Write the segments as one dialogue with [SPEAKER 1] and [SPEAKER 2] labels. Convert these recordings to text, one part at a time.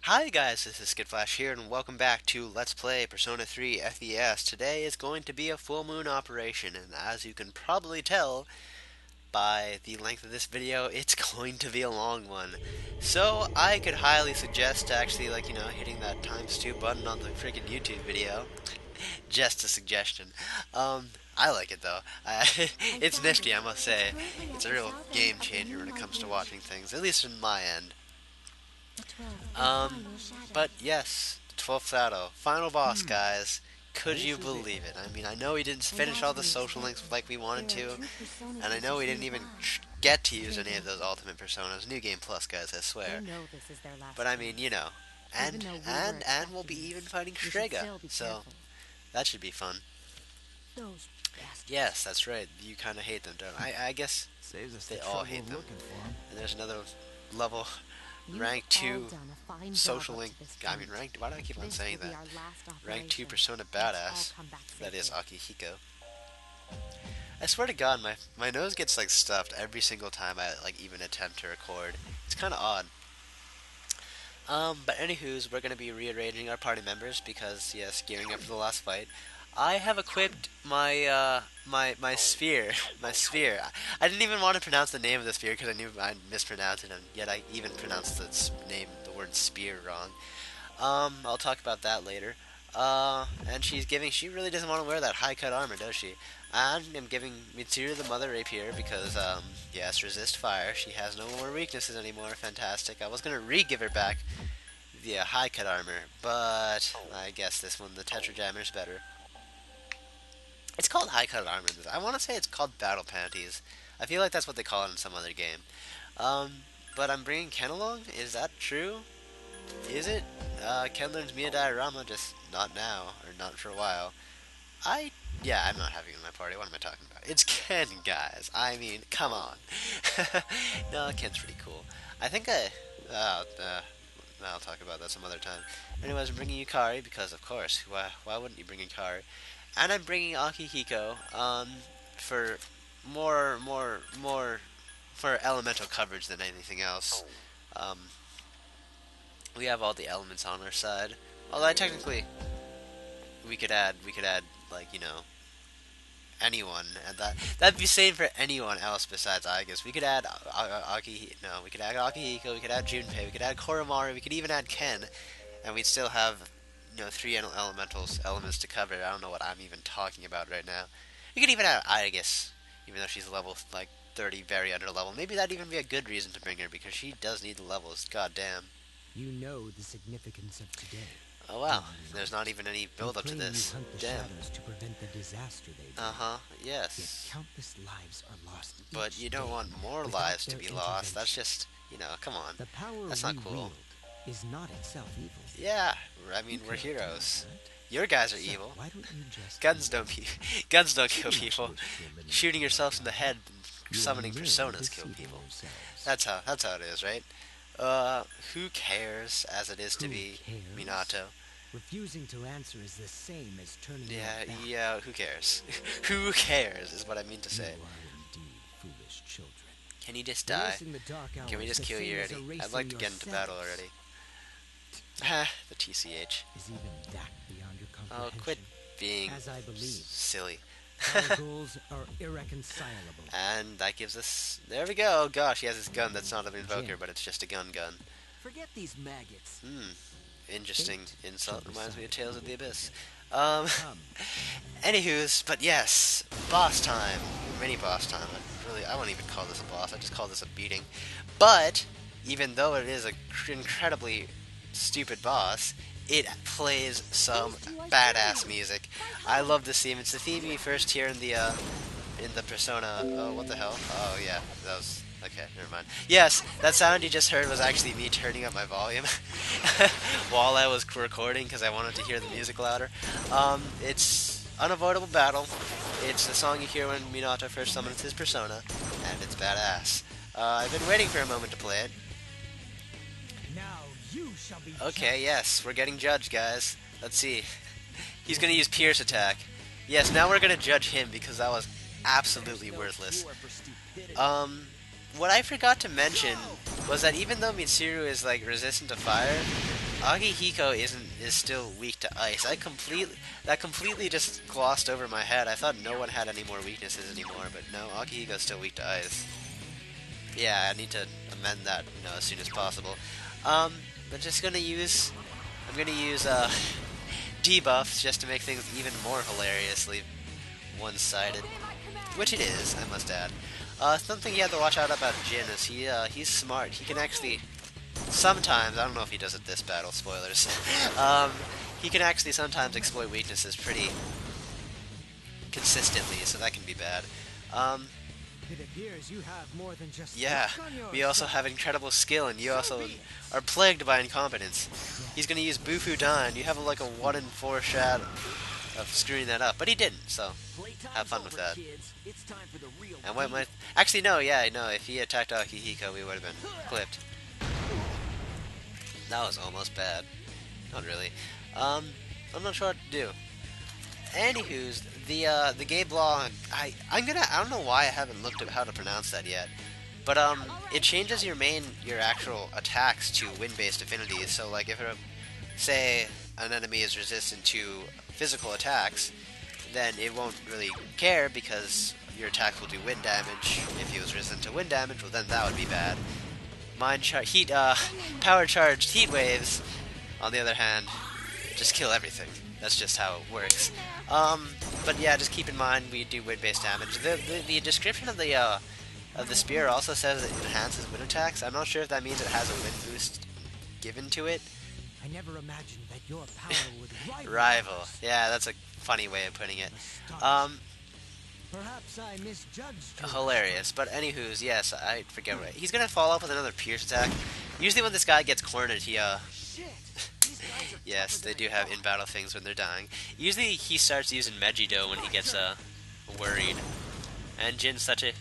[SPEAKER 1] Hi guys, this is skittflash here, and welcome back to Let's Play Persona 3 FES. Today is going to be a full moon operation, and as you can probably tell by the length of this video, it's going to be a long one. So I could highly suggest actually, hitting that ×2 button on the freaking YouTube video. Just a suggestion. I like it though. It's nifty, I must say. It's a real game changer when it comes to watching things, at least from my end. But yes, the 12th Shadow. Final boss, guys. Could you believe it? I mean, I know we didn't finish all the social links like we wanted to, and I know we didn't even get to use any of those ultimate personas. New Game Plus, guys, I swear. But I mean, and we'll be even fighting Strega, so that should be fun. Yes, that's right. You kind of hate them, don't I guess they all hate them. And there's another level. Rank 2 social link. I mean, rank. Why do I keep on saying that? Rank 2 Persona Badass. That is Akihiko. I swear to God, my nose gets like stuffed every single time I even attempt to record. It's kind of odd. But anywho's, we're gonna be rearranging our party members because yes, gearing up for the last fight. I have equipped my my sphere. My sphere. I didn't even want to pronounce the name of the sphere because I knew I'd mispronounce it, and yet I even pronounced the word spear wrong. I'll talk about that later. And she really doesn't want to wear that high cut armor, does she? And I'm giving Mitsuru the Mother Rapier because, yes, resist fire. She has no more weaknesses anymore. Fantastic. I was gonna re-give her back the high cut armor, but I guess this one, the Tetra Jammer, is better. It's called high cut armor. I want to say it's called battle panties. I feel like that's what they call it in some other game. But I'm bringing Ken along. Is that true? Is it? Ken learns Mia Diorama, just not now, or not for a while. Yeah, I'm not having him in my party. What am I talking about? It's Ken, guys. I mean, come on. No, Ken's pretty cool. I think I'll talk about that some other time. Anyways, I'm bringing Yukari because, of course, why wouldn't you bring Yukari? And I'm bringing Akihiko, for more for elemental coverage than anything else. We have all the elements on our side. Although technically, we could add anyone, and that'd be same for anyone else besides Aigis. We could add we could add Akihiko, we could add Junpei, we could add Koromaru, we could even add Ken, and we'd still have 3 elements to cover. I don't know what I'm even talking about right now. We could even add Aigis, even though she's level 30, very under level. Maybe that'd even be a good reason to bring her because she does need the levels. God damn.
[SPEAKER 2] You know the significance of today.
[SPEAKER 1] Oh wow, there's not even any build up to this. Damn.
[SPEAKER 2] To prevent the disaster they
[SPEAKER 1] yes.
[SPEAKER 2] Yet countless lives are lost.
[SPEAKER 1] But you don't want more lives to be lost. That's just, come on.
[SPEAKER 2] The power
[SPEAKER 1] that's not cool.
[SPEAKER 2] Is not itself evil.
[SPEAKER 1] Yeah, I mean, we're heroes. Your guys are evil.
[SPEAKER 2] Why don't you just
[SPEAKER 1] guns don't kill people. Shooting yourself in the head and summoning personas kill people. That's how it is, right? Who cares as it is to be Minato?
[SPEAKER 2] Refusing to answer is the same as turning
[SPEAKER 1] yeah, who cares? Who cares is what I mean to say.
[SPEAKER 2] You are indeed foolish children.
[SPEAKER 1] Can you just die? Can we just kill you already? I'd like to get into battle already. The TCH.
[SPEAKER 2] Is even that beyond your
[SPEAKER 1] Oh,
[SPEAKER 2] comprehension?
[SPEAKER 1] quit being
[SPEAKER 2] As I believe.
[SPEAKER 1] silly.
[SPEAKER 2] Our goals are irreconcilable.
[SPEAKER 1] And that gives us... There we go. Gosh, he has his gun that's not an invoker, but it's just a gun.
[SPEAKER 2] Forget these maggots.
[SPEAKER 1] Interesting insult. Reminds me of Tales of the Abyss. Anywho's, but yes, boss time. Mini boss time. I won't even call this a boss. I just call this a beating. But, even though it is an incredibly stupid boss, it plays some badass music. I love this theme. It's the theme you first hear in the Persona. Oh, what the hell? Oh yeah, that was okay. Never mind. Yes, that sound you just heard was actually me turning up my volume while I was recording because I wanted to hear the music louder. It's Unavoidable Battle. It's the song you hear when Minato first summons his persona, and it's badass. I've been waiting for a moment to play it. Okay, yes, we're getting judged, guys. Let's see. He's gonna use Pierce attack. Yes, now we're gonna judge him because that was absolutely worthless. What I forgot to mention was that even though Mitsuru is like resistant to fire, Agihiko is still weak to ice. That completely just glossed over my head. I thought no one had any more weaknesses anymore, but no, Agihiko's still weak to ice. Yeah, I need to amend that, as soon as possible. But I'm gonna use debuffs just to make things even more hilariously one-sided, which it is, I must add. Something you have to watch out about Jin is he's smart. He can actually sometimes, I don't know if he does it this battle, spoilers. He can actually sometimes exploit weaknesses pretty consistently, so that can be bad.
[SPEAKER 2] It appears you have more than just
[SPEAKER 1] Yeah,
[SPEAKER 2] luck on your
[SPEAKER 1] we also
[SPEAKER 2] side.
[SPEAKER 1] have incredible skill, and you also are plagued by incompetence. He's gonna use Bufu Dan. You have like a 1 in 4 shot of screwing that up, but he didn't, so have fun with that.
[SPEAKER 2] It's time for the real
[SPEAKER 1] And what might actually no, yeah, no. If he attacked Akihiko, we would have been clipped. That was almost bad. Not really. I'm not sure what to do. Anywho's the game blog. I don't know why I haven't looked at how to pronounce that yet. But it changes your actual attacks to wind-based affinities. So like if say an enemy is resistant to physical attacks, then it won't really care because your attacks will do wind damage. If he was resistant to wind damage, well then that would be bad. Power charged heat waves, on the other hand, just kill everything. That's just how it works. But yeah, just keep in mind we do wind-based damage. The description of the spear also says it enhances wind attacks. I'm not sure if that means it has a wind boost given to it.
[SPEAKER 2] I never imagined that your power would
[SPEAKER 1] Rival. Yeah, that's a funny way of putting it.
[SPEAKER 2] Perhaps I misjudged you.
[SPEAKER 1] Hilarious. But anywho's, yes, I forget what he's gonna follow up with another pierce attack. Usually when this guy gets cornered, he
[SPEAKER 2] Shit. These guys are
[SPEAKER 1] yes,
[SPEAKER 2] tougher
[SPEAKER 1] they
[SPEAKER 2] than
[SPEAKER 1] do
[SPEAKER 2] I
[SPEAKER 1] have
[SPEAKER 2] thought.
[SPEAKER 1] in battle things when they're dying. Usually he starts using Megido when he gets worried. And Jin's such a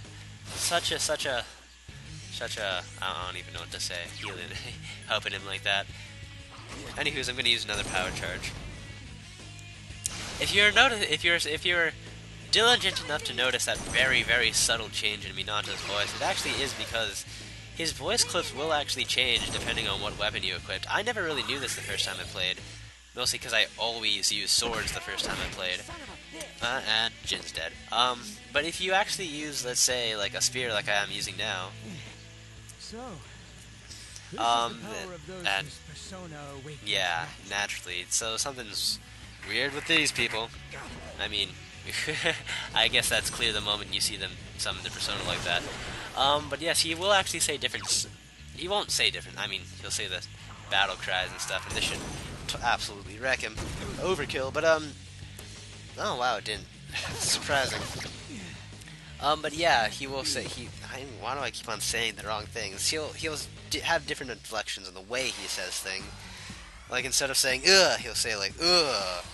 [SPEAKER 1] I don't even know what to say. Healing, helping him like that. Anywho's, I'm gonna use another power charge. If you're diligent enough to notice that very subtle change in Minato's voice, it actually is because his voice clips will actually change depending on what weapon you equipped. I never really knew this the first time I played, mostly because I always used swords the first time I played. And Jin's dead. But if you actually use, let's say, like a spear like I am using now,
[SPEAKER 2] So, this
[SPEAKER 1] Um,
[SPEAKER 2] is the power of those
[SPEAKER 1] and-
[SPEAKER 2] whose persona awakens
[SPEAKER 1] yeah,
[SPEAKER 2] naturally.
[SPEAKER 1] naturally. So something's weird with these people. I mean, I guess that's clear the moment you see them summon the persona like that. But yes, he will actually say different. He won't say different. I mean, he'll say the battle cries and stuff, and this should absolutely wreck him. Overkill, but oh wow, it didn't. Surprising. But yeah, he will say why do I keep on saying the wrong things? He'll have different inflections in the way he says things. Like instead of saying ugh, he'll say like ugh.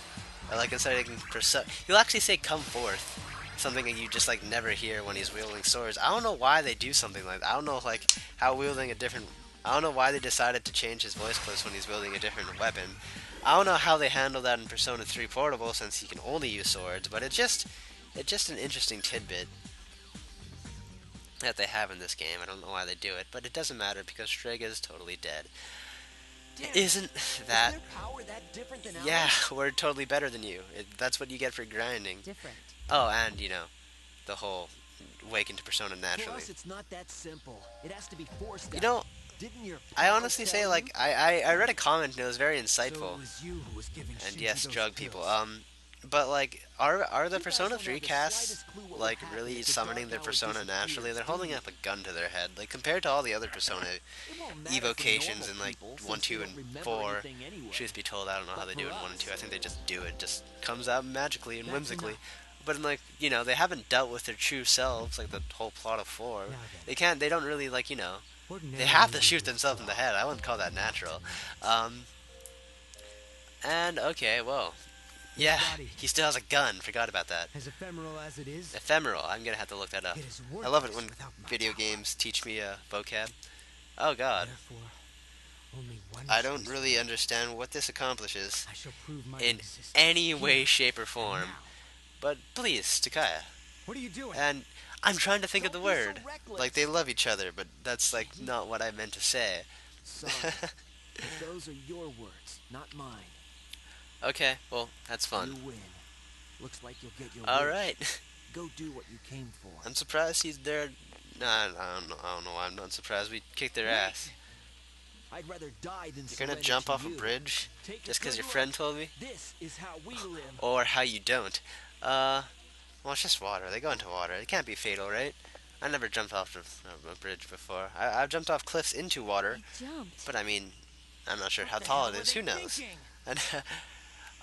[SPEAKER 1] Or like instead of he'll actually say come forth. Something that you just like never hear when he's wielding swords. I don't know why they do something like that. I don't know like how wielding a different. I don't know why they decided to change his voice clips when he's wielding a different weapon. I don't know how they handle that in Persona 3 Portable since he can only use swords, but it's just an interesting tidbit that they have in this game. I don't know why they do it, but it doesn't matter because Strega is totally dead.
[SPEAKER 2] Damn,
[SPEAKER 1] Isn't that?
[SPEAKER 2] is their power that different than
[SPEAKER 1] Yeah,
[SPEAKER 2] ours?
[SPEAKER 1] we're totally better than you. That's what you get for grinding.
[SPEAKER 2] Different.
[SPEAKER 1] Oh, and the whole wake into Persona
[SPEAKER 2] For
[SPEAKER 1] naturally.
[SPEAKER 2] us, it's not that simple. It has to be forced.
[SPEAKER 1] You know,
[SPEAKER 2] Didn't your
[SPEAKER 1] I
[SPEAKER 2] father
[SPEAKER 1] honestly
[SPEAKER 2] tell
[SPEAKER 1] say
[SPEAKER 2] you?
[SPEAKER 1] like I read a comment and it was very
[SPEAKER 2] So
[SPEAKER 1] insightful.
[SPEAKER 2] it was you who was giving
[SPEAKER 1] And
[SPEAKER 2] Shinji
[SPEAKER 1] yes,
[SPEAKER 2] those
[SPEAKER 1] drug people.
[SPEAKER 2] pills.
[SPEAKER 1] But like, are the
[SPEAKER 2] You guys
[SPEAKER 1] Persona
[SPEAKER 2] don't
[SPEAKER 1] 3
[SPEAKER 2] have the
[SPEAKER 1] casts
[SPEAKER 2] slightest clue what would
[SPEAKER 1] like
[SPEAKER 2] happen
[SPEAKER 1] really
[SPEAKER 2] if the
[SPEAKER 1] summoning
[SPEAKER 2] dark
[SPEAKER 1] their
[SPEAKER 2] hour
[SPEAKER 1] persona naturally? They're
[SPEAKER 2] disappears,
[SPEAKER 1] holding
[SPEAKER 2] do
[SPEAKER 1] up a gun to their head. Like compared to all the other Persona
[SPEAKER 2] It won't matter for
[SPEAKER 1] evocations in
[SPEAKER 2] normal
[SPEAKER 1] like
[SPEAKER 2] people,
[SPEAKER 1] 1,
[SPEAKER 2] since
[SPEAKER 1] 2,
[SPEAKER 2] they
[SPEAKER 1] and
[SPEAKER 2] don't remember
[SPEAKER 1] 4.
[SPEAKER 2] anything anyway.
[SPEAKER 1] Truth be told, I don't know how
[SPEAKER 2] But
[SPEAKER 1] they do it
[SPEAKER 2] for
[SPEAKER 1] in 1 and 2. I
[SPEAKER 2] us,
[SPEAKER 1] think they just do it. Just comes out magically and
[SPEAKER 2] that's
[SPEAKER 1] whimsically.
[SPEAKER 2] enough.
[SPEAKER 1] But in like they haven't dealt with their true selves like the whole plot of 4.
[SPEAKER 2] Now then,
[SPEAKER 1] They can't. They don't really like they
[SPEAKER 2] ordinarily
[SPEAKER 1] have to
[SPEAKER 2] we
[SPEAKER 1] shoot
[SPEAKER 2] would
[SPEAKER 1] themselves in the
[SPEAKER 2] stop.
[SPEAKER 1] head. I wouldn't call that natural. And okay, well, yeah,
[SPEAKER 2] body.
[SPEAKER 1] he still has a gun. Forgot about that.
[SPEAKER 2] As ephemeral as it is,
[SPEAKER 1] Ephemeral. I'm gonna have to look that up.
[SPEAKER 2] it is
[SPEAKER 1] I love it
[SPEAKER 2] worthless
[SPEAKER 1] when
[SPEAKER 2] without my
[SPEAKER 1] video
[SPEAKER 2] power.
[SPEAKER 1] games teach me vocab. Oh God,
[SPEAKER 2] Therefore, only one
[SPEAKER 1] I don't
[SPEAKER 2] species.
[SPEAKER 1] really understand what this accomplishes
[SPEAKER 2] I shall prove my
[SPEAKER 1] in
[SPEAKER 2] existence.
[SPEAKER 1] any way,
[SPEAKER 2] Here
[SPEAKER 1] shape, or
[SPEAKER 2] and
[SPEAKER 1] form.
[SPEAKER 2] now.
[SPEAKER 1] But please, Takaya.
[SPEAKER 2] What are you doing?
[SPEAKER 1] And I'm trying to think of the
[SPEAKER 2] Don't be so
[SPEAKER 1] word. Like, they
[SPEAKER 2] reckless.
[SPEAKER 1] love each other, but that's, like, not what I meant to say.
[SPEAKER 2] Sorry, but those are your words, not mine.
[SPEAKER 1] Okay, well, that's fun.
[SPEAKER 2] You win. Looks like you'll get your wish.
[SPEAKER 1] Alright.
[SPEAKER 2] Go do what you came for.
[SPEAKER 1] I'm surprised he's there. Nah, I don't know why I'm not surprised. We kicked their ass.
[SPEAKER 2] Wait! I'd rather die than
[SPEAKER 1] You're gonna
[SPEAKER 2] surrender
[SPEAKER 1] jump
[SPEAKER 2] to
[SPEAKER 1] off a
[SPEAKER 2] you.
[SPEAKER 1] bridge
[SPEAKER 2] Take a
[SPEAKER 1] just because
[SPEAKER 2] good
[SPEAKER 1] your
[SPEAKER 2] look.
[SPEAKER 1] friend told me?
[SPEAKER 2] This is how we live.
[SPEAKER 1] Or how you don't? Uh, well, it's just water. They go into water. It can't be fatal, right? I never jumped off a bridge before. I've jumped off cliffs into water,
[SPEAKER 3] He jumped.
[SPEAKER 1] but I mean, I'm not sure how
[SPEAKER 2] What the
[SPEAKER 1] tall
[SPEAKER 2] hell
[SPEAKER 1] it
[SPEAKER 2] were
[SPEAKER 1] is.
[SPEAKER 2] they
[SPEAKER 1] Who knows?
[SPEAKER 2] thinking?
[SPEAKER 1] And,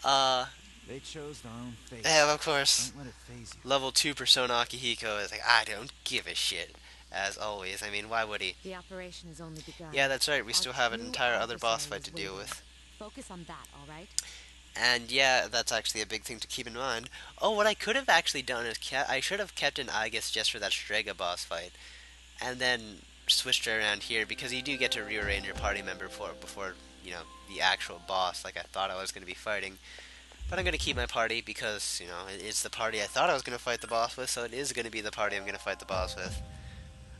[SPEAKER 1] uh,
[SPEAKER 2] They chose their own fate.
[SPEAKER 1] yeah, of course.
[SPEAKER 2] Don't let it phase you.
[SPEAKER 1] Level 2 Persona Akihiko is like, I don't give a shit. As always. I mean, why would he?
[SPEAKER 3] The operation has only begun.
[SPEAKER 1] Yeah, that's right. We
[SPEAKER 3] Our
[SPEAKER 1] still have an
[SPEAKER 3] true
[SPEAKER 1] entire other boss
[SPEAKER 3] adversary
[SPEAKER 1] fight to
[SPEAKER 3] is
[SPEAKER 1] deal
[SPEAKER 3] waiting.
[SPEAKER 1] with.
[SPEAKER 3] Focus on that, all right?
[SPEAKER 1] And yeah, that's actually a big thing to keep in mind. Oh, what I could have actually done is I should have kept an Aegis just for that Strega boss fight, and then switched around here because you do get to rearrange your party member before you know the actual boss. Like I thought I was going to be fighting, but I'm going to keep my party because you know it's the party I thought I was going to fight the boss with, so it is going to be the party I'm going to fight the boss with.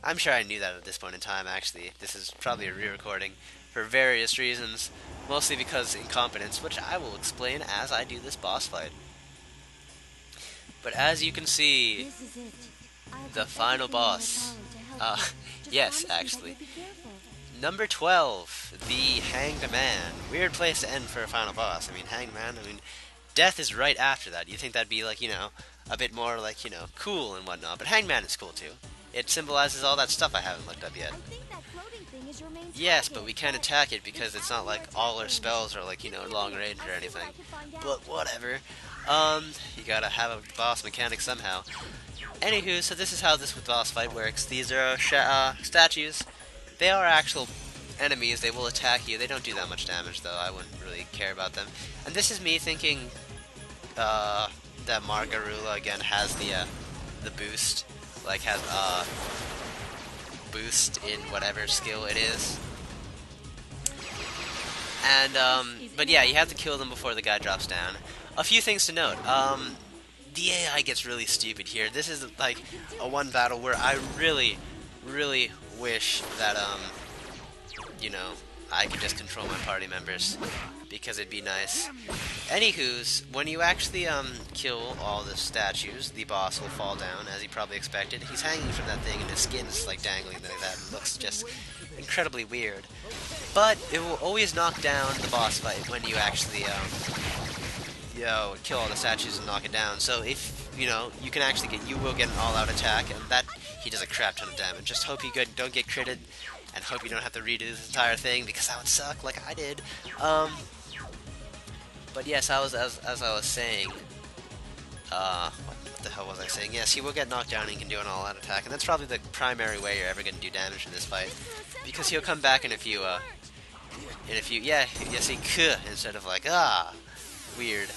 [SPEAKER 1] I'm sure I knew that at this point in time. Actually, this is probably a re-recording for various reasons. Mostly because incompetence, which I will explain as I do this boss fight. But as you can see,
[SPEAKER 3] This is it. I'll
[SPEAKER 1] the
[SPEAKER 3] do
[SPEAKER 1] final
[SPEAKER 3] everything in my
[SPEAKER 1] boss.
[SPEAKER 3] power to help
[SPEAKER 1] Uh,
[SPEAKER 3] you. Just
[SPEAKER 1] yes,
[SPEAKER 3] promise me that
[SPEAKER 1] actually.
[SPEAKER 3] you'll be careful.
[SPEAKER 1] Number 12, the Hanged Man. Weird place to end for a final boss. I mean, Hanged Man, Death is right after that. You think that'd be like, a bit more like, cool and whatnot. But Hanged Man is cool too. It symbolizes all that stuff I haven't looked up yet.
[SPEAKER 3] I think that floating thing is your main
[SPEAKER 1] Yes,
[SPEAKER 3] target.
[SPEAKER 1] but we can't attack it because it's not like all our spells are like, long range or anything. But whatever. You gotta have a boss mechanic somehow. Anywho, so this is how this boss fight works. These are statues. They are actual enemies. They will attack you. They don't do that much damage, though. I wouldn't really care about them. And this is me thinking that Margarula again has the boost, like has boost in whatever skill it is. And but yeah, you have to kill them before the guy drops down. A few things to note. The AI gets really stupid here. This is like a one battle where I really, really wish that I could just control my party members because it'd be nice. Anywho's, when you actually kill all the statues, the boss will fall down as he probably expected. He's hanging from that thing and his skin's like dangling like that. It looks just incredibly weird. But it will always knock down the boss fight when you actually kill all the statues and knock it down. So if you can actually you will get an all-out attack, and that he does a crap ton of damage. Just hope you don't get critted, and hope you don't have to redo this entire thing because that would suck, like I did. But yes, as I was saying, what the hell was I saying? Yes, he will get knocked down and he can do an all-out attack, and that's probably the primary way you're ever going to do damage in this fight, because he'll come back in a few, yes he could, instead of like, weird.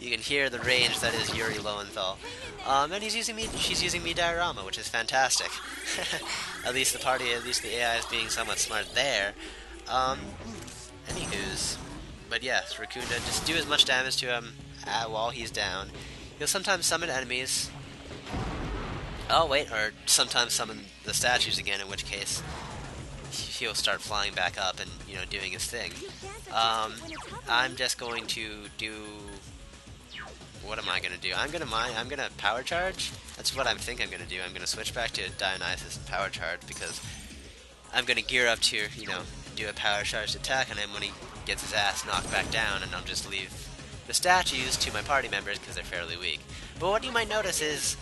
[SPEAKER 1] You can hear the range that is Yuri Lowenthal. And she's using me diorama, which is fantastic. At least the AI is being somewhat smart there. Anywho's. But yes, Raccoonda, just do as much damage to him while he's down. He'll sometimes summon enemies. Oh wait, or sometimes summon the statues again, in which case he'll start flying back up and, doing his thing. I'm just going to do... What am I going to do? I'm going to power charge. That's what I think I'm going to do. I'm going to switch back to Dionysus and power charge because I'm going to gear up to, do a power charged attack on him when he gets his ass knocked back down, and I'll just leave the statues to my party members because they're fairly weak. But what you might notice is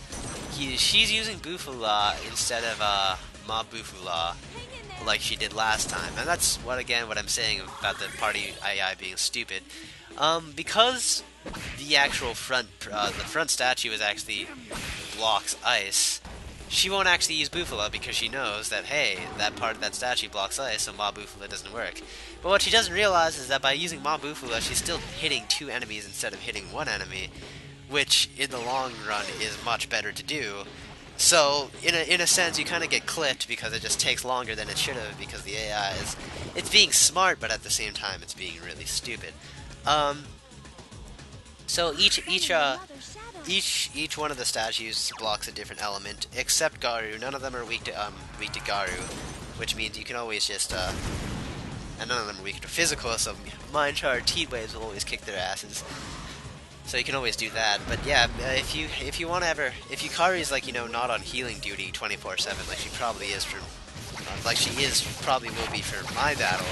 [SPEAKER 1] she's using Bufula instead of Ma Bufula like she did last time, and that's what I'm saying about the party AI being stupid. Because the actual front statue is actually blocks ice, she won't actually use Bufala because she knows that, hey, that part of that statue blocks ice, so Ma Bufala doesn't work. But what she doesn't realize is that by using Ma Bufala, she's still hitting 2 enemies instead of hitting 1 enemy, which in the long run is much better to do. So, in a sense, you kind of get clipped because it just takes longer than it should have because the AI it's being smart, but at the same time, it's being really stupid. So each each one of the statues blocks a different element, except Garu. None of them are weak to Garu, which means you can always just and none of them are weak to physical. So Mind Charge, Heat Waves will always kick their asses. So you can always do that. But yeah, if you want to ever, if Yukari's like not on healing duty 24/7, like she probably is for, like she is probably will be for my battle,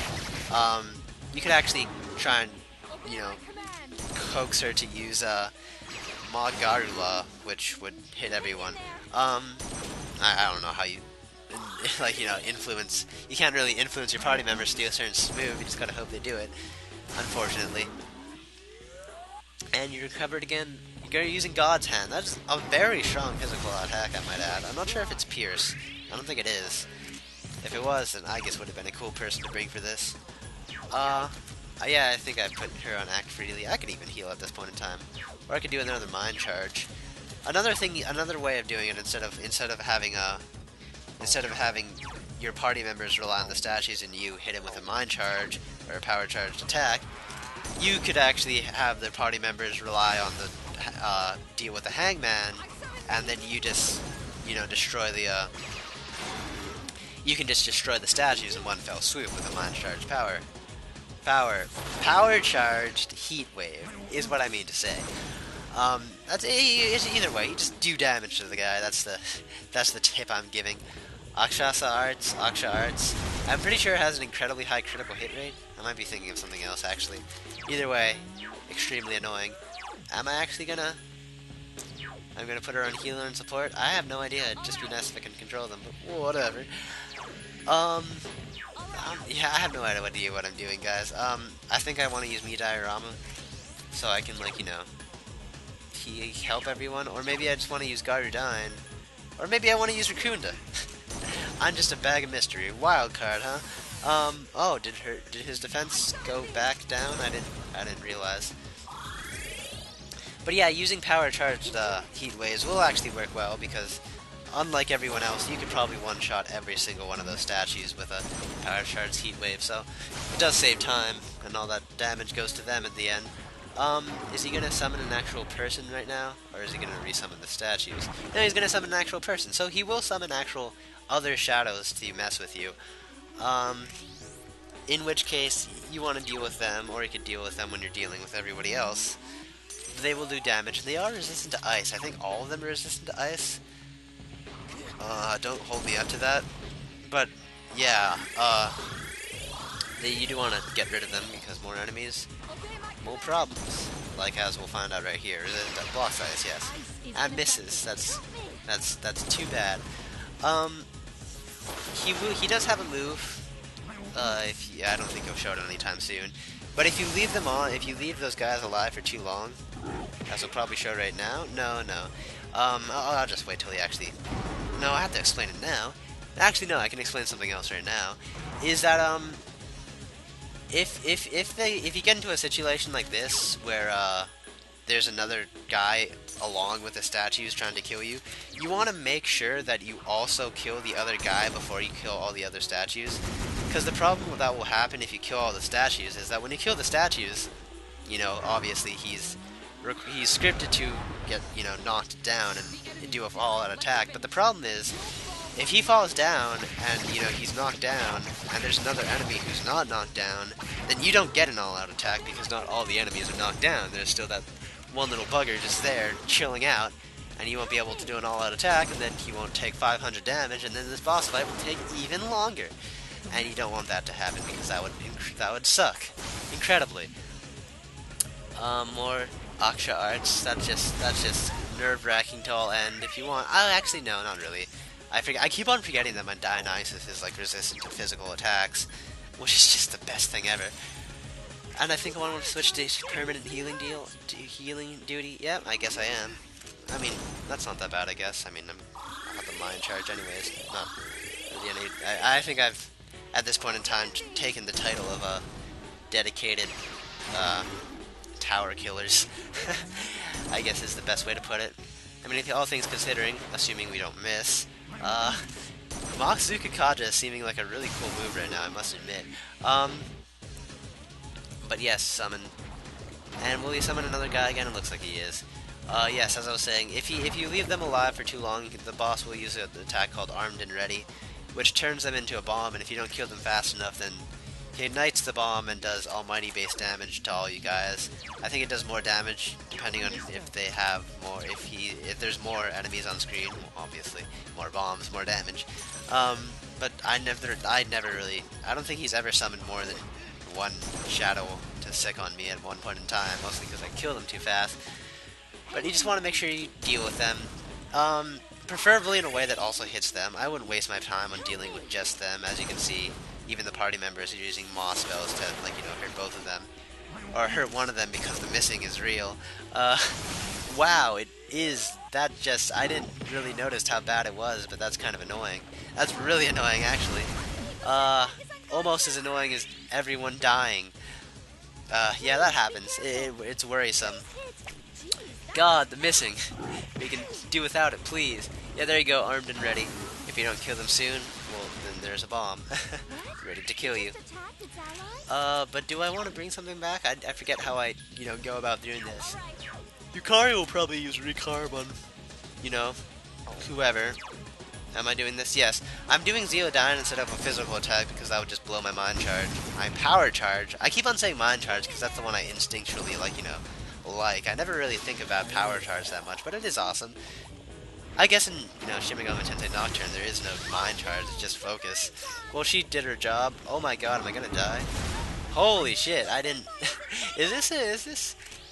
[SPEAKER 1] you could actually try and coax her to use Mod Garula, which would hit everyone. I don't know how you like influence. You can't really influence your party members to do a certain move. You just gotta hope they do it. Unfortunately. And you recovered again. You're using God's Hand. That's a very strong physical attack, I might add. I'm not sure if it's Pierce. I don't think it is. If it was, then I guess would have been a cool person to bring for this. Yeah, I think I put her on Act Freely. I could even heal at this point in time, or I could do another Mind Charge. Another way of doing it instead of having your party members rely on the statues and you hit him with a Mind Charge or a Power Charged attack, you could actually have the party members rely on the deal with the Hangman, and then you just destroy the you can just destroy the statues in one fell swoop with a Mind Charge Power Charged Heat Wave is what I mean to say. It's either way. You just do damage to the guy. That's the tip I'm giving. Aksha Arts. I'm pretty sure it has an incredibly high critical hit rate. I might be thinking of something else actually. Either way, extremely annoying. Am I actually gonna? I'm gonna put her on healer and support. I have no idea. It'd just be nice if I can control them. But whatever. Yeah, I have no idea what I'm doing, guys. I think I want to use Mi Diorama so I can help everyone, or maybe I just want to use Garudine, or maybe I want to use Rakunda. I'm just a bag of mystery. Wild card, huh? Oh, did his defense go back down? I didn't realize. But yeah, using power charged heat waves will actually work well because, unlike everyone else, you could probably one-shot every single one of those statues with a power charged heat wave. So it does save time, and all that damage goes to them at the end. Is he gonna summon an actual person right now, or is he gonna resummon the statues? No, he's gonna summon an actual person. So he will summon actual other shadows to mess with you. In which case, you want to deal with them, or you could deal with them when you're dealing with everybody else. They will do damage. They are resistant to ice. I think all of them are resistant to ice. Don't hold me up to that. But, yeah, you do want to get rid of them because more enemies, more problems. Like as we'll find out right here. That blocks ice, yes. And misses. That's too bad. He does have a move. I don't think he'll show it anytime soon. But if you leave those guys alive for too long, as we'll probably show right now. No. I'll just wait till he actually. No, I have to explain it now. Actually, no, I can explain something else right now. Is that if you get into a situation like this where there's another guy along with the statues trying to kill you, you want to make sure that you also kill the other guy before you kill all the other statues. Because the problem that will happen if you kill all the statues is that when you kill the statues, obviously he's scripted to get, knocked down and do a all-out attack. But the problem is, if he falls down and, he's knocked down, and there's another enemy who's not knocked down, then you don't get an all-out attack because not all the enemies are knocked down. There's still that one little bugger just there, chilling out, and you won't be able to do an all-out attack, and then he won't take 500 damage, and then this boss fight will take even longer. And you don't want that to happen because that would suck incredibly. More Aksha Arts. That's just nerve-wracking to all end. If you want, actually no, not really. I keep on forgetting that my Dionysus is like resistant to physical attacks, which is just the best thing ever. And I think I want to switch to permanent healing duty. Yep, I guess I am. I mean, that's not that bad, I guess. I mean, I have the Mind Charge anyways. Not really I think I've, at this point in time, taken the title of a dedicated tower killers. I guess is the best way to put it. I mean, all things considering, assuming we don't miss, Moxuka Kaja is seeming like a really cool move right now, I must admit. But yes, summon. And will he summon another guy again? It looks like he is. Yes, as I was saying, if you leave them alive for too long, the boss will use an attack called Armed and Ready, which turns them into a bomb, and if you don't kill them fast enough, then he ignites the bomb and does almighty base damage to all you guys. I think it does more damage depending on if they have more, if there's more enemies on screen, obviously. More bombs, more damage. But I never really, I don't think he's ever summoned more than one shadow to sick on me at one point in time, mostly because I killed him too fast. But you just want to make sure you deal with them. Preferably in a way that also hits them. I wouldn't waste my time on dealing with just them. As you can see, even the party members are using Moss spells to, like, you know, hurt both of them. Or hurt one of them because the missing is real. Wow, it is. That just, I didn't really notice how bad it was, but that's kind of annoying. That's really annoying, actually. Almost as annoying as everyone dying. Yeah, that happens. It's worrisome. God, the missing. We can do without it, please. Yeah, there you go, armed and ready. If you don't kill them soon, well, then there's a bomb. Ready to kill you. But do I want to bring something back? I forget how I, you know, go about doing this. Yukari will probably use Recarb on, you know, whoever. Am I doing this? Yes. I'm doing Zeodyne instead of a physical attack because that would just blow my mind charge. My power charge. I keep on saying mind charge because that's the one I instinctually, like, you know, like. I never really think about power charge that much, but it is awesome. I guess in, you know, Shin Megami Tensei Nocturne there is no mind charge, it's just focus. Well, she did her job. Oh my god, am I gonna die? Holy shit, I didn't... This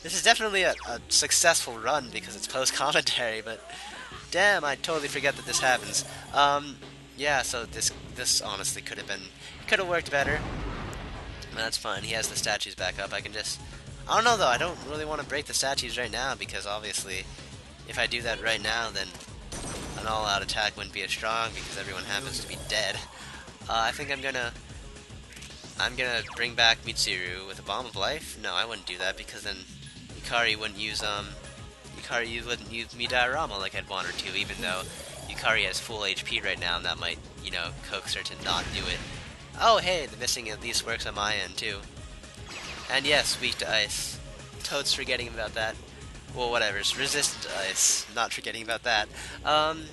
[SPEAKER 1] is definitely a successful run because it's post-commentary, but... Damn, I totally forget that this happens. Yeah, so this honestly could have worked better. That's fine, he has the statues back up, I can just... I don't know though, I don't really want to break the statues right now because obviously if I do that right now then an all-out attack wouldn't be as strong because everyone happens to be dead. I think I'm gonna bring back Mitsuru with a Bomb of Life. No, I wouldn't do that because then Yukari wouldn't use Midairama like I'd want her to, even though Yukari has full HP right now and that might, you know, coax her to not do it. Oh hey, the missing at least works on my end too. And yes, weak to ice. Toad's forgetting about that. Well, whatever. It's resistant to ice. Not forgetting about that. And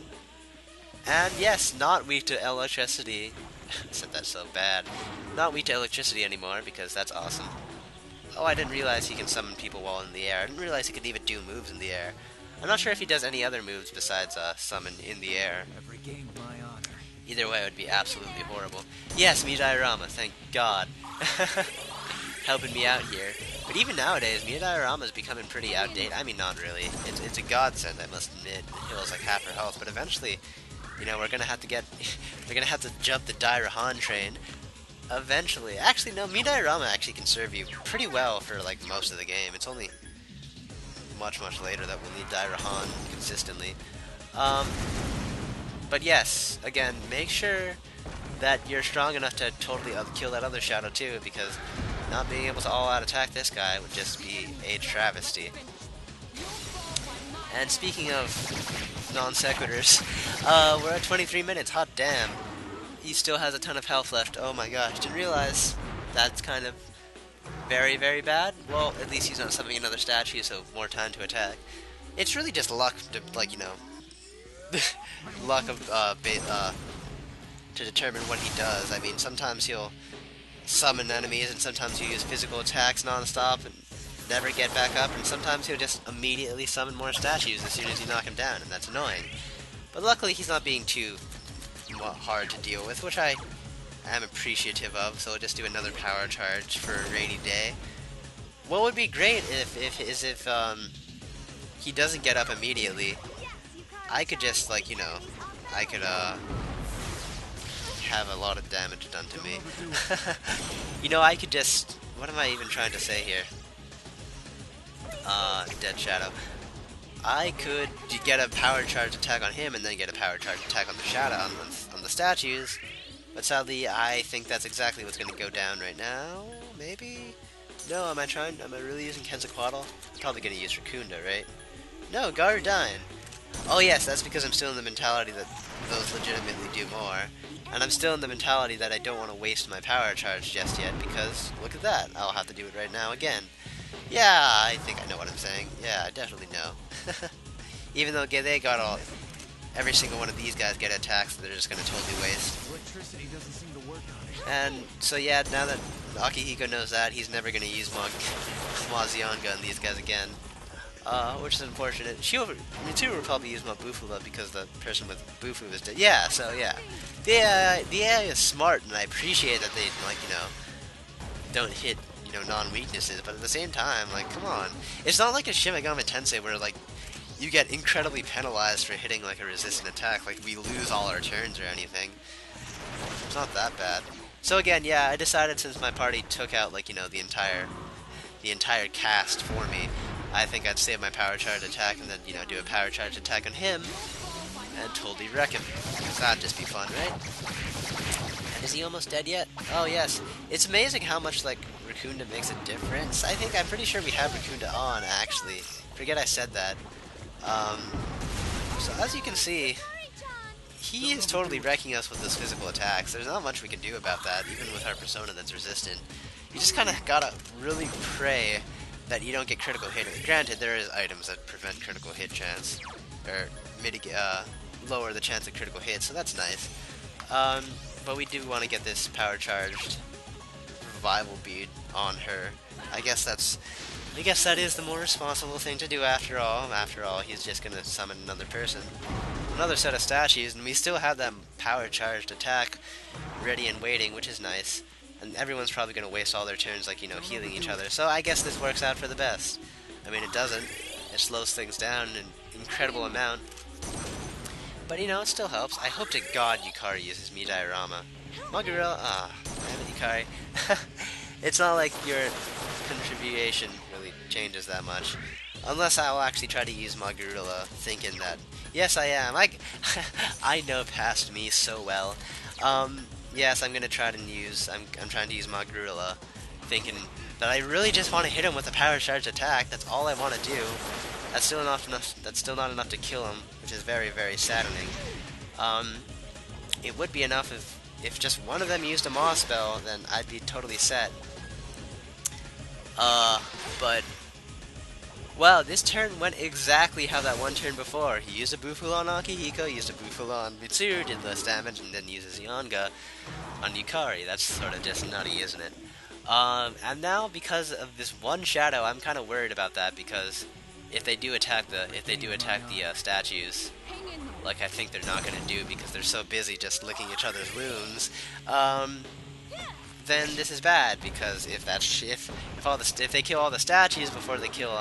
[SPEAKER 1] yes, not weak to electricity. I said that so bad. Not weak to electricity anymore because that's awesome. Oh, I didn't realize he can summon people while in the air. I didn't realize he could even do moves in the air. I'm not sure if he does any other moves besides summon in the air.
[SPEAKER 2] I've regained my honor.
[SPEAKER 1] Either way, it would be absolutely horrible. Yes, Midairama, thank God. Helping me out here. But even nowadays, Midairama is becoming pretty outdated. I mean, not really. It's a godsend, I must admit. It heals like half her health, but eventually, you know, we're gonna have to jump the Dairahan train. Eventually. Actually, no, Midairama actually can serve you pretty well for, like, most of the game. It's only much later that we'll need Dairahan consistently. But yes, again, make sure that you're strong enough to totally kill that other shadow too, because not being able to all-out attack this guy would just be a travesty. And speaking of non sequiturs, we're at 23 minutes. Hot damn. He still has a ton of health left. Oh my gosh, didn't realize that's kind of very bad. Well, at least he's not summoning another statue, so more time to attack. It's really just luck to, like, you know, luck of to determine what he does. I mean, sometimes he'll summon enemies, and sometimes he'll use physical attacks non-stop and never get back up, and sometimes he'll just immediately summon more statues as soon as you knock him down, and that's annoying. But luckily he's not being too hard to deal with, which I am appreciative of, so I'll just do another power charge for a rainy day. What would be great if he doesn't get up immediately, I could just, like, you know, I could have a lot of damage done to me. You know, I could just, what am I even trying to say here? Dead Shadow. I could get a power charge attack on him and then get a power charge attack on the shadow, on the statues. But sadly, I think that's exactly what's going to go down right now. Maybe? No, am I really using Quetzalcoatl? I'm probably going to use Raccoonda, right? No, Garudine. Oh yes, that's because I'm still in the mentality that those legitimately do more. And I'm still in the mentality that I don't want to waste my power charge just yet, because look at that, I'll have to do it right now again. Yeah, I think I know what I'm saying. Yeah, I definitely know. Even though they got every single one of these guys get attacks that they're just gonna totally waste.
[SPEAKER 2] Electricity doesn't seem to work on it.
[SPEAKER 1] And so yeah, now that Akihiko knows that, he's never gonna use Mazionga on these guys again. Which is unfortunate. Mitsuru would probably use Mabufula because the person with Bufu is dead. Yeah, so yeah. The AI is smart, and I appreciate that they, like, don't hit, non-weaknesses, but at the same time, like, come on. It's not like a Shin Megami Tensei where, like, you get incredibly penalized for hitting, like, a resistant attack. Like, we lose all our turns or anything. It's not that bad. So again, yeah, I decided since my party took out, like, the entire cast for me, I think I'd save my power charge attack and then, do a power charge attack on him and totally wreck him. Because that'd just be fun, right? And is he almost dead yet? Oh, yes. It's amazing how much, like, Raccoonda makes a difference. I'm pretty sure we have Raccoonda on, actually. Forget I said that. So as you can see, he is totally wrecking us with his physical attacks. There's not much we can do about that, even with our persona that's resistant. You just kind of gotta really pray that you don't get critical hit. Granted, there is items that prevent critical hit chance, or lower the chance of critical hit, so that's nice. But we do want to get this power charged revival bead on her. I guess that is the more responsible thing to do after all. After all, he's just gonna summon another person, another set of statues, and we still have that power charged attack ready and waiting, which is nice. And everyone's probably going to waste all their turns, like, healing each other. So I guess this works out for the best. I mean, it doesn't. It slows things down an incredible amount. But, it still helps. I hope to God Yukari uses me diorama. Magurilla, damn it, Yukari. It's not like your contribution really changes that much. Unless I will actually try to use Magurilla, thinking that, yes, I am. I know past me so well. Yes, I'm gonna try to use. I'm trying to use Magurilla, thinking that I really just want to hit him with a power charge attack. That's all I want to do. That's still not enough. That's still not enough to kill him, which is very, very saddening. It would be enough if just one of them used a Maw spell, then I'd be totally set. But well, this turn went exactly how that one turn before. He used a Bufula on Akihiko, used a Bufula on Mitsuru, did less damage, and then uses Yanga on Yukari. That's sort of just nutty, isn't it? And now, because of this one shadow, I'm kind of worried about that, because if they do attack the statues, like I think they're not going to do because they're so busy just licking each other's wounds, then this is bad, because if they kill all the statues before they kill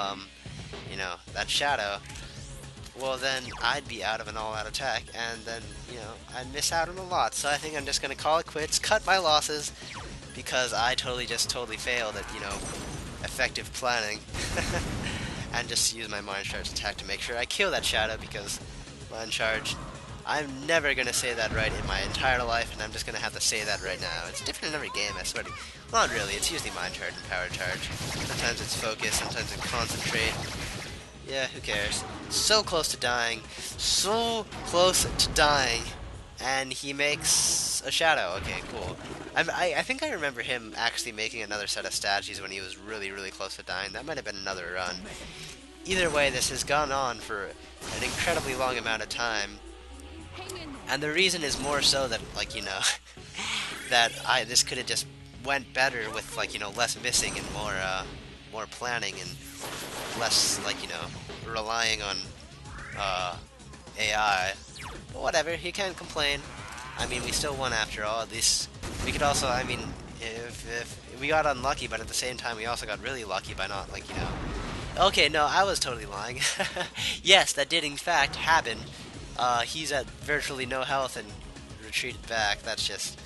[SPEAKER 1] that shadow, well then I'd be out of an all-out attack, and then I'd miss out on a lot. So I think I'm just gonna call it quits, cut my losses, because I totally failed at effective planning, and just use my mind charge attack to make sure I kill that shadow, because mind charge, I'm never gonna say that right in my entire life, and I'm just gonna have to say that right now. It's different in every game, I swear to. Well, not really. It's usually mind charge and power charge. Sometimes it's focus, sometimes it's concentrate. Yeah, who cares? So close to dying. So close to dying. And he makes a shadow. Okay, cool. I think I remember him actually making another set of statues when he was really, really close to dying. That might have been another run. Either way, this has gone on for an incredibly long amount of time. And the reason is more so that, that this could have just went better with, less missing and more planning and less, relying on AI. But whatever, he can't complain. I mean, we still won after all. At least we could also, if we got unlucky, but at the same time we also got really lucky by not, Okay, no, I was totally lying. Yes, that did in fact happen. He's at virtually no health and retreated back. That's just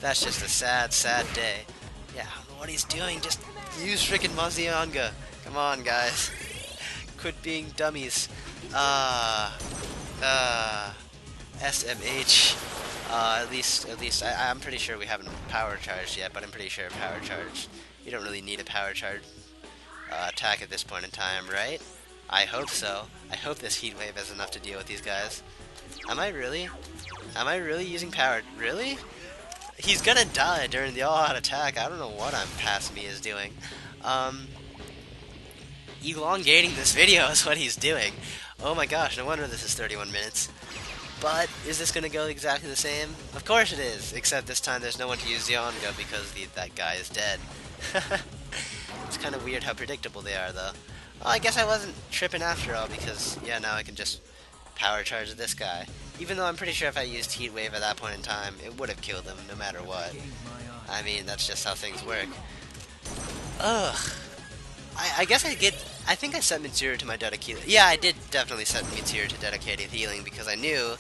[SPEAKER 1] a sad, sad day. Yeah, I don't know what he's doing. Just use frickin' Mazionga. Come on, guys. Quit being dummies. SMH. At least I'm pretty sure we haven't power charged yet, but I'm pretty sure power charged. You don't really need a power charge attack at this point in time, right? I hope so. I hope this heat wave is enough to deal with these guys. Am I really? Am I really using power? Really? He's gonna die during the all-out attack. I don't know what past me is doing. elongating this video is what he's doing. Oh my gosh, no wonder this is 31 minutes. But is this going to go exactly the same? Of course it is, except this time there's no one to use the Onga because that guy is dead. It's kind of weird how predictable they are, though. Well, I guess I wasn't tripping after all because, yeah, now I can just power charge this guy. Even though I'm pretty sure if I used Heat Wave at that point in time, it would have killed him no matter what. I mean, that's just how things work. Ugh. I guess I think I set Mitsuru to my dedicated. Yeah, I did definitely set Mitsuru to dedicated healing because I knew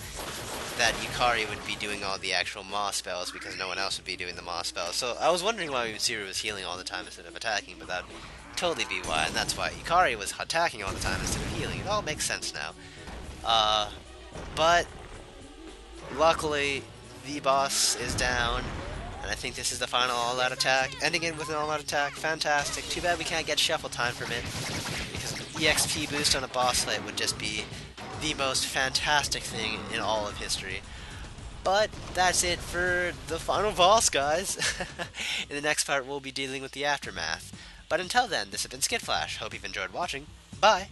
[SPEAKER 1] that Yukari would be doing all the actual Maw spells because no one else would be doing the Maw spells. So I was wondering why Mitsuru was healing all the time instead of attacking, but that would totally be why, and that's why Yukari was attacking all the time instead of healing. It all makes sense now. But luckily the boss is down. And I think this is the final all-out attack. Ending it with an all-out attack. Fantastic. Too bad we can't get shuffle time from it. Because an EXP boost on a boss fight would just be the most fantastic thing in all of history. But that's it for the final boss, guys. In the next part, we'll be dealing with the aftermath. But until then, this has been Skitflash. Hope you've enjoyed watching. Bye!